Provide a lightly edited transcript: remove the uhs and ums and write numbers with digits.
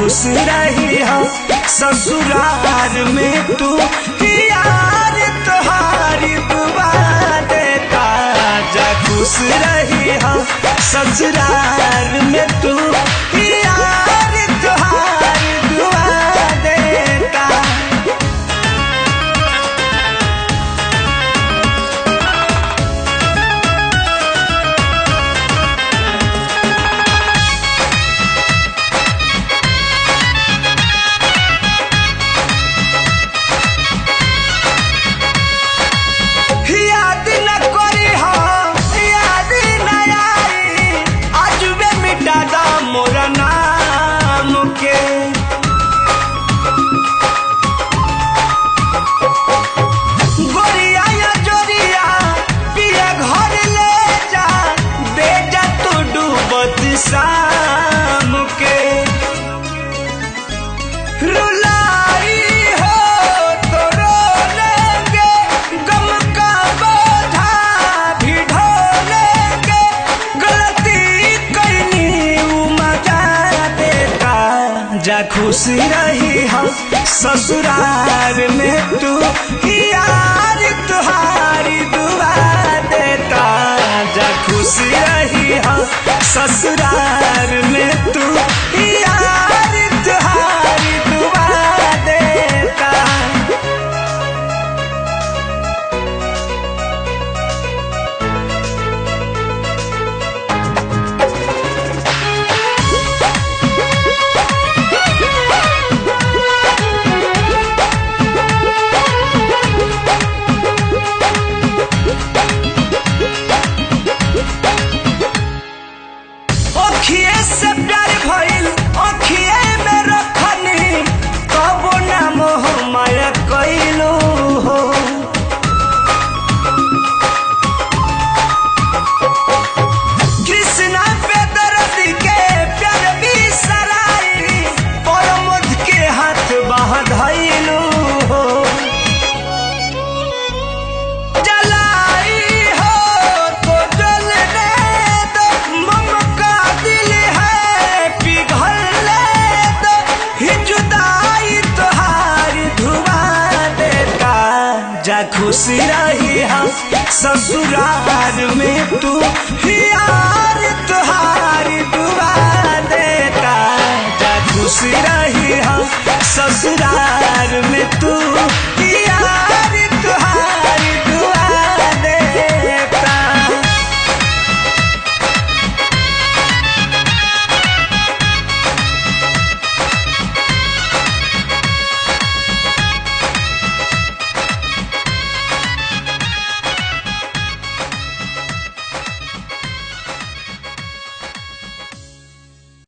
खुश रही हो ससुराल में तू यार तुम्हारी दुआ देता जा खुश रही हो ससुराल में तू यार तुम्हारी दुआ देता। याद न करी हो याद न आई अजबे मिटा दा मोरा नाम के गोरिया या जोरिया पिया घर ले जा बेटा तू डूबत शाम के रुलाई हो तो रो लेंगे गम का बोझा भी ढो लेंगे गलती करनी मजा देता जा खुश रही हो ससुराल में तू यार तुम्हारी दुआ देता जा खुश रही हो ससुराल में तू यार तुम्हारी दुआ देता। ओखिए से प्यार भइल ओखिए में रखनी कबो ना मोह माया कइलू हो कृष्णा पे दर्द के प्यार भी सराई परमध के हाथ बांधइलू हो जलाई हो तो जलने दो मम का दिल है पिघलने दो ही जुदाई तुम्हारी धुआं देता जा खुश रही हो ससुराल में तू यार तुम्हारी दुआ देता जा खुश रही हो ससुराल में तू